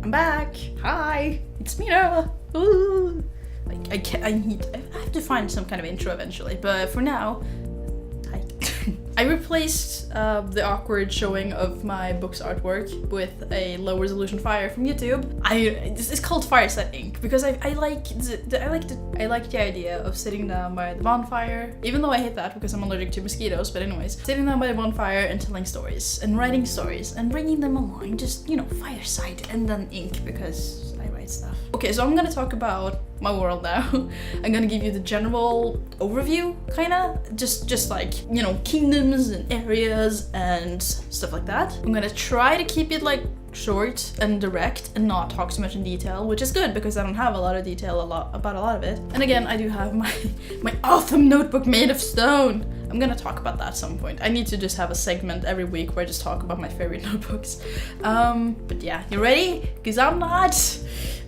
I'm back. Hi, it's Mina. Ooh. I have to find some kind of intro eventually, but for now, hi. I replaced the awkward showing of my book's artwork with a low resolution fire from YouTube. It's called Fireside Ink because I like the idea of sitting down by the bonfire, even though I hate that because I'm allergic to mosquitoes. But anyways, sitting down by the bonfire and telling stories and writing stories and bringing them along, just fireside and then ink because I write stuff. Okay, so I'm gonna talk about my world now. I'm gonna give you the general overview, kinda, just like, kingdoms and areas and stuff like that. I'm gonna try to keep it like short and direct and not talk too much in detail, which is good because I don't have a lot of detail about a lot of it. And again, I do have my awesome notebook made of stone. I'm gonna talk about that at some point. I need to just have a segment every week where I just talk about my favorite notebooks. But yeah, you ready? Because I'm not.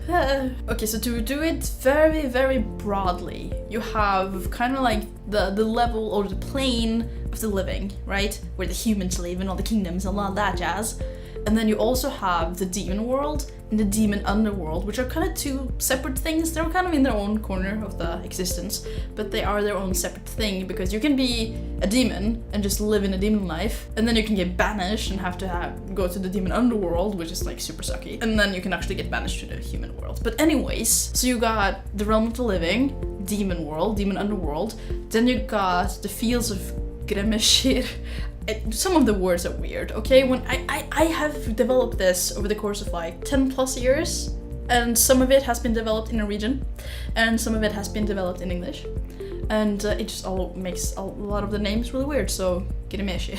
Okay, so to do it very, very broadly, you have kind of like the level or the plane of the living, right? Where the humans live and all the kingdoms and all that jazz. And then you also have the demon world and the demon underworld, which are kind of two separate things. They're kind of in their own corner of the existence, but they are their own separate thing because you can be a demon and just live in a demon life, and then you can get banished and have to go to the demon underworld, which is like super sucky, and then you can actually get banished to the human world. But anyways, so you got the realm of the living, demon world, demon underworld, then you got the fields of Gremeshir. Some of the words are weird, okay? When I have developed this over the course of like 10 plus years, and some of it has been developed in Norwegian, and some of it has been developed in English, and it just all makes a lot of the names really weird. So Gremeshir,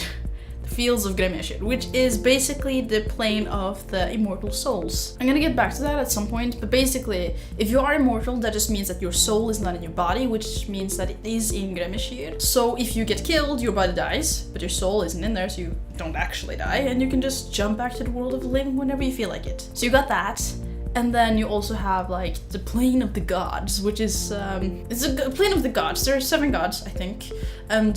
the fields of Gremeshir, which is basically the plane of the immortal souls. I'm gonna get back to that at some point, but basically, if you are immortal, that just means that your soul is not in your body, which means that it is in Gremeshir. So if you get killed, your body dies, but your soul isn't in there, so you don't actually die, and you can just jump back to the world of the living whenever you feel like it. So you got that. And then you also have like the plane of the gods, which is it's a plane of the gods. There are 7 gods, I think, and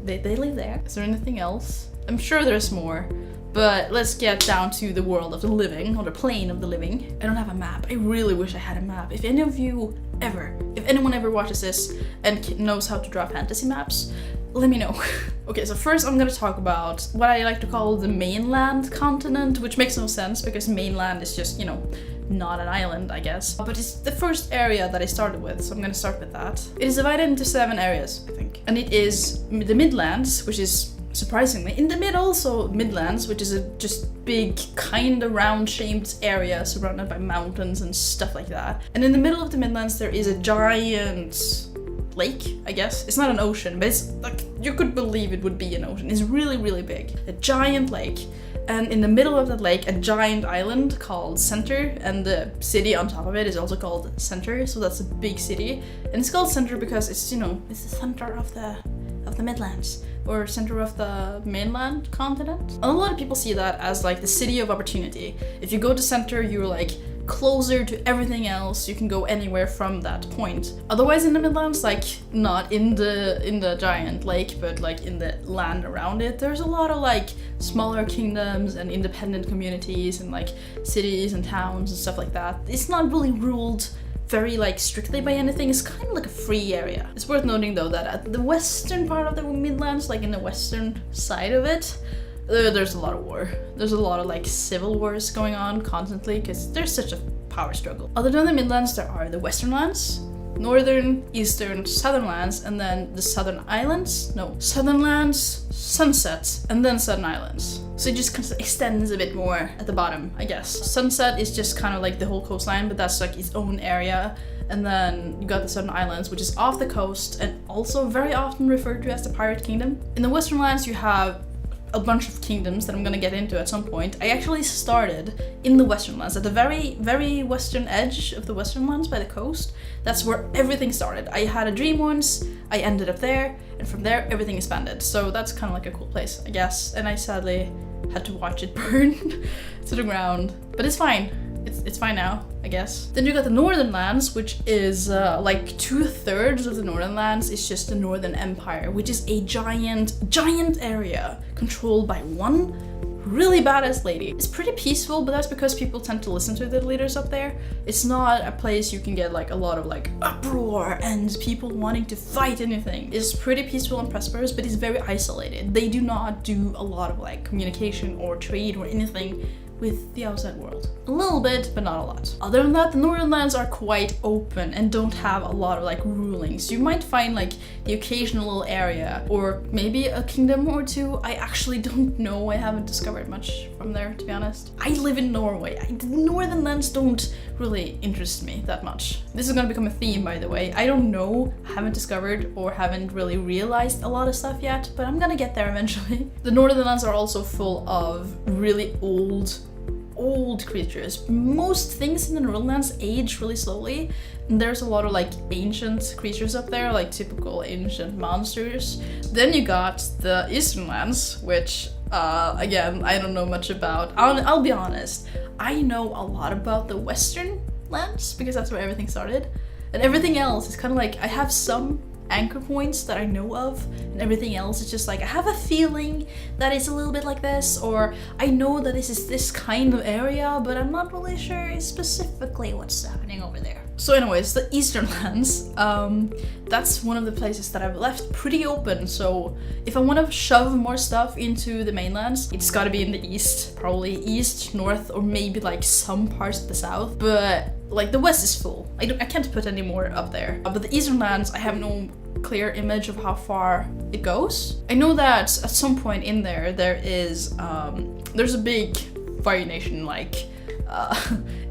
they live there. Is there anything else? I'm sure there's more, but let's get down to the world of the living, or the plane of the living. I don't have a map. I really wish I had a map. If anyone ever watches this and knows how to draw fantasy maps, let me know. Okay, so first I'm gonna talk about what I like to call the mainland continent, which makes no sense because mainland is just, not an island, I guess. But it's the first area that I started with, so I'm gonna start with that. It is divided into 7 areas, I think. And it is the Midlands, which is surprisingly in the middle, so Midlands, which is a just big, kind of round-shaped area surrounded by mountains and stuff like that. And in the middle of the Midlands, there is a giant lake, I guess. It's not an ocean, but it's like, you could believe it would be an ocean. It's really, really big. A giant lake. And in the middle of that lake, a giant island called Center, and the city on top of it is also called Center, so that's a big city. And it's called Center because it's, it's the center of the Midlands, or center of the mainland continent. And a lot of people see that as like the city of opportunity. If you go to Center, you're like closer to everything else, you can go anywhere from that point. Otherwise in the Midlands, like not in the giant lake, but like in the land around it, there's a lot of like smaller kingdoms and independent communities and like cities and towns and stuff like that. It's not really ruled very like strictly by anything. It's kind of like a free area. It's worth noting though that at the western part of the Midlands, like in the western side of it, there's a lot of war. There's a lot of like civil wars going on constantly because there's such a power struggle. Other than the Midlands, there are the Western lands, Northern, Eastern, Southern lands, and then the Southern Islands. No, Southern lands, Sunset, and then Southern Islands. So it just kind of extends a bit more at the bottom, I guess. Sunset is just kind of like the whole coastline, but that's like its own area. And then you got the Southern Islands, which is off the coast and also very often referred to as the Pirate Kingdom. In the Western lands, you have a bunch of kingdoms that I'm gonna get into at some point. I actually started in the Western lands, at the very, very western edge of the Western lands by the coast. That's where everything started. I had a dream once, I ended up there, and from there everything expanded. So that's kind of like a cool place, I guess. And I sadly had to watch it burn to the ground, but it's fine. It's fine now, I guess. Then you got the Northern lands, which is like 2/3 of the Northern lands is just the Northern Empire, which is a giant area controlled by one really badass lady. It's pretty peaceful, but that's because people tend to listen to the leaders up there. It's not a place you can get like a lot of like uproar and people wanting to fight anything. It's pretty peaceful and prosperous, but it's very isolated. They do not do a lot of like communication or trade or anything with the outside world. A little bit, but not a lot. Other than that, the northern lands are quite open and don't have a lot of like rulings. You might find like the occasional little area or maybe a kingdom or two. I actually don't know. I haven't discovered much from there, to be honest. I live in Norway. The northern lands don't really interest me that much. This is gonna become a theme, by the way. I don't know, haven't discovered or haven't really realized a lot of stuff yet, but I'm gonna get there eventually. The northern lands are also full of really old creatures. Most things in the northern lands age really slowly. And there's a lot of like ancient creatures up there, like typical ancient monsters. Then you got the eastern lands, which again, I don't know much about. I'll be honest, I know a lot about the western lands because that's where everything started. And everything else is kind of like, I have some anchor points that I know of, and everything else is just like, I have a feeling that it's a little bit like this, or I know that this is this kind of area, but I'm not really sure specifically what's happening over there. So anyways, the eastern lands, that's one of the places that I've left pretty open. So if I want to shove more stuff into the mainlands, it's got to be in the east, probably east, north, or maybe like some parts of the south. But like the west is full. I can't put any more up there. But the eastern lands, I have no clear image of how far it goes. I know that at some point in there, there's a big Fire Nation like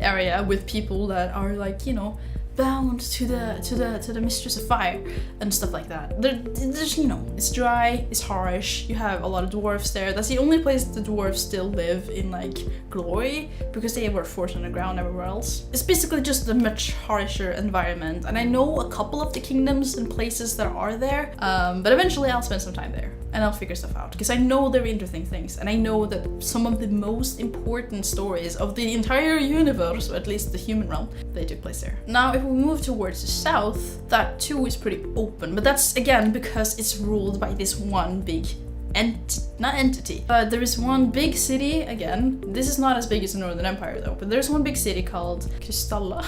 area with people that are like, you know, bound to the mistress of fire and stuff like that. There's, you know, it's dry, it's harsh, you have a lot of dwarves there. That's the only place the dwarves still live in like glory, because they were forced underground everywhere else. It's basically just a much harsher environment, and I know a couple of the kingdoms and places that are there, but eventually I'll spend some time there and I'll figure stuff out, because I know they're interesting things, and I know that some of the most important stories of the entire universe, or at least the human realm, they took place there. Now if we move towards the south, that too is pretty open, but that's again because it's ruled by this one big entity. But there is one big city, again, this is not as big as the Northern Empire though, but there's one big city called Kristalla.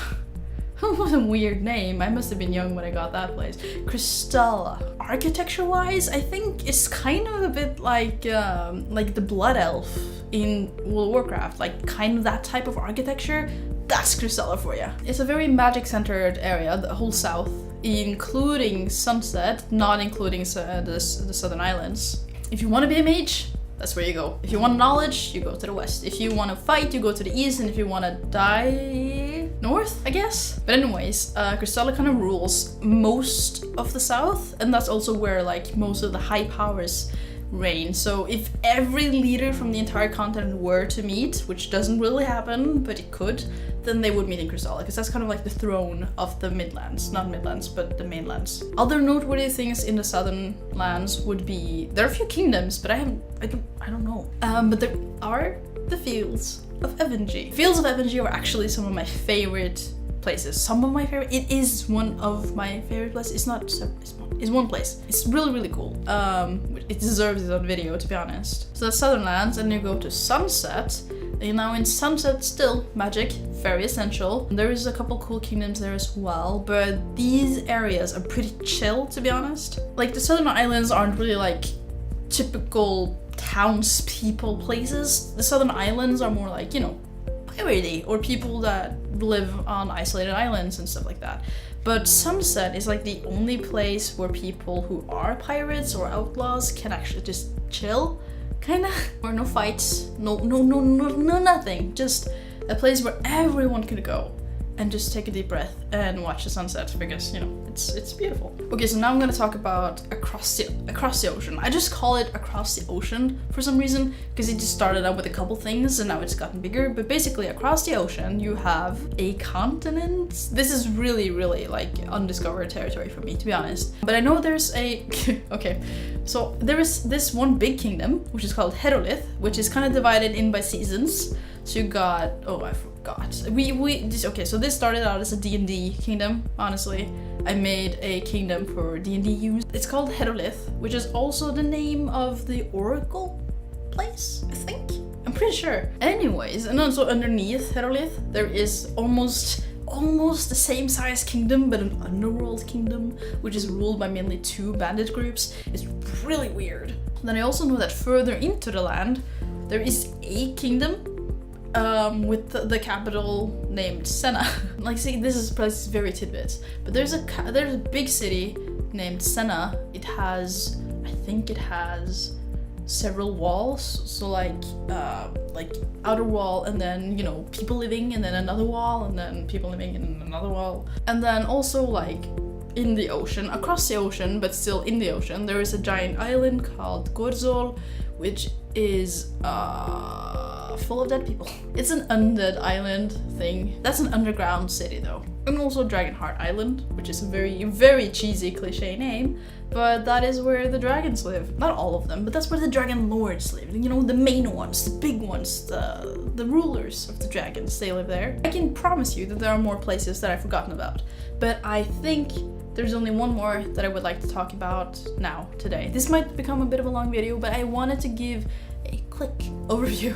What a weird name. I must have been young when I got that place. Kristalla. Architecture-wise, I think it's kind of a bit like the Blood Elf in World of Warcraft, like kind of that type of architecture. That's Kristalla for you. It's a very magic-centered area, the whole south, including Sunset, not including the Southern Islands. If you want to be a mage, that's where you go. If you want knowledge, you go to the west. If you want to fight, you go to the east, and if you want to die, north, I guess. But anyways, Kristalla kind of rules most of the south, and that's also where like most of the high powers reign. So if every leader from the entire continent were to meet, which doesn't really happen, but it could, then they would meet in Kristalla, because that's kind of like the throne of the Midlands. Not Midlands, but the mainlands. Other noteworthy things in the southern lands would be, there are a few kingdoms, but I don't know. But there are the Fields of Evengy. Fields of Evengy are actually some of my favorite places. It is one of my favorite places. It's one place. It's really, really cool. It deserves it on video, to be honest. So that's southern lands, and you go to Sunset. And now in Sunset, still magic, very essential. There is a couple cool kingdoms there as well, but these areas are pretty chill, to be honest. Like the Southern Islands aren't really like typical townspeople places. The Southern Islands are more like, you know, piratey, or people that live on isolated islands and stuff like that. But Sunset is like the only place where people who are pirates or outlaws can actually just chill, kinda. Or no fights, no nothing. Just a place where everyone could go and just take a deep breath and watch the sunset, because, you know, it's beautiful. Okay, so now I'm gonna talk about across the ocean. I just call it across the ocean for some reason, because it just started out with a couple things and now it's gotten bigger. But basically across the ocean you have a continent. This is really, really like undiscovered territory for me, to be honest. But I know there's a okay, so there is this one big kingdom which is called Herolith, which is kind of divided in by seasons. So you got, oh, I forgot. Okay, so this started out as a D&D kingdom, honestly. I made a kingdom for D&D use. It's called Herolith, which is also the name of the oracle place, I think. I'm pretty sure. Anyways, and also underneath Herolith, there is almost the same size kingdom, but an underworld kingdom, which is ruled by mainly 2 bandit groups. It's really weird. Then I also know that further into the land, there is a kingdom with the capital named Senna. Like, see, this place is very tidbits, but there's a big city named Senna. It has, I think it has several walls, so like outer wall, and then, you know, people living, and then another wall, and then people living in another wall, and then also like in the ocean, across the ocean, but still in the ocean, there is a giant island called Gorzol, which is full of dead people. It's an undead island thing. That's an underground city though. And also Dragonheart Island, which is a very, very cheesy cliche name, but that is where the dragons live. Not all of them, but that's where the dragon lords live. You know, the main ones, the big ones, the rulers of the dragons, they live there. I can promise you that there are more places that I've forgotten about, but I think there's only one more that I would like to talk about now, today. This might become a bit of a long video, but I wanted to give a quick overview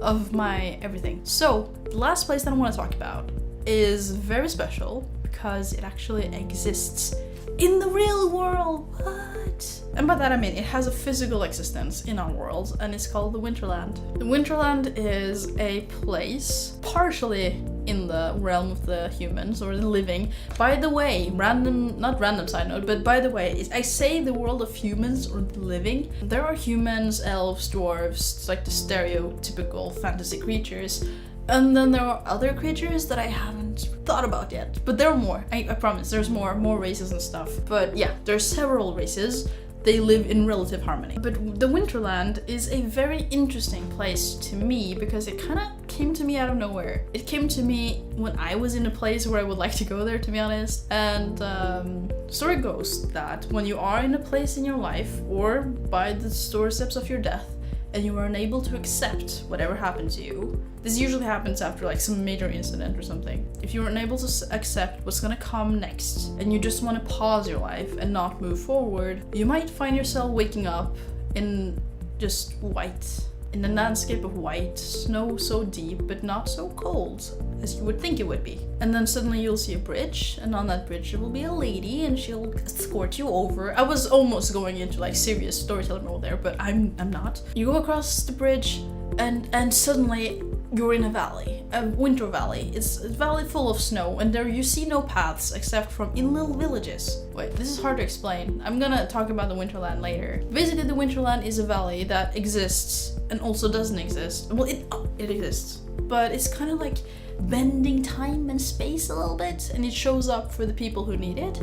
of my everything. So, the last place that I want to talk about is very special because it actually exists in the real world. What? And by that I mean it has a physical existence in our world, and it's called the Winterland. The Winterland is a place partially in the realm of the humans or the living. By the way, not random side note, but by the way, I say the world of humans or the living. There are humans, elves, dwarves, like the stereotypical fantasy creatures. And then there are other creatures that I haven't thought about yet. But there are more. I promise, there's more races and stuff. But yeah, there's several races. They live in relative harmony. But the Winterland is a very interesting place to me because it kind of came to me out of nowhere. It came to me when I was in a place where I would like to go there, to be honest. And story goes that when you are in a place in your life or by the doorsteps of your death, and you are unable to accept whatever happened to you, this usually happens after like some major incident or something. If you're unable to accept what's gonna come next, and you just want to pause your life and not move forward, you might find yourself waking up in just white, in a landscape of white, snow so deep but not so cold as you would think it would be. And then suddenly you'll see a bridge, and on that bridge there will be a lady, and she'll escort you over. I was almost going into like serious storytelling role there, but I'm not. You go across the bridge, and suddenly you're in a valley, a winter valley. It's a valley full of snow, and there you see no paths except from in little villages. Wait, this is hard to explain. I'm gonna talk about the Winterland later. Basically, the Winterland is a valley that exists and also doesn't exist. Well, it exists, but it's kind of like bending time and space a little bit, and it shows up for the people who need it,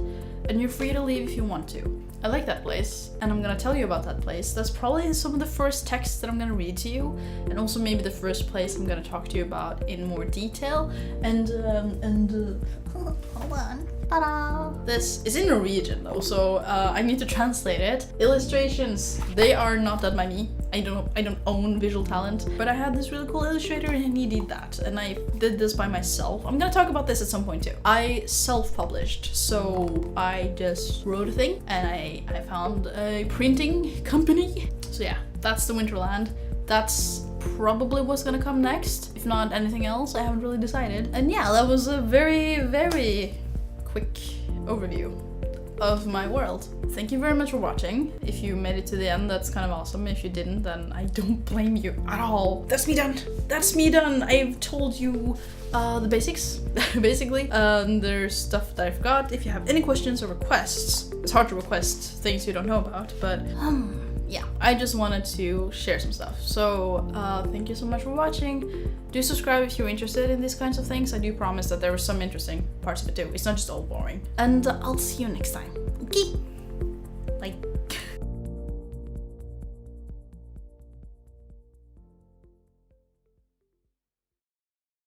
and you're free to leave if you want to. I like that place, and I'm gonna tell you about that place. That's probably some of the first texts that I'm gonna read to you, and also maybe the first place I'm gonna talk to you about in more detail. And hold on. Ta-da! This is in Norwegian though, so I need to translate it. Illustrations, they are not that by me. I don't own visual talent, but I had this really cool illustrator and he did that, and I did this by myself. I'm gonna talk about this at some point too. I self-published, so I just wrote a thing and I found a printing company. So yeah, that's the Winterland. That's probably what's gonna come next. If not anything else, I haven't really decided. And yeah, that was a very, very quick overview of my world. Thank you very much for watching. If you made it to the end, that's kind of awesome. If you didn't, then I don't blame you at all. That's me done. That's me done. I've told you the basics, basically. There's stuff that I forgot. If you have any questions or requests, it's hard to request things you don't know about, but yeah, I just wanted to share some stuff. So thank you so much for watching. Do subscribe if you're interested in these kinds of things. I do promise that there are some interesting parts of it too. It's not just all boring. And I'll see you next time. Okay? Bye.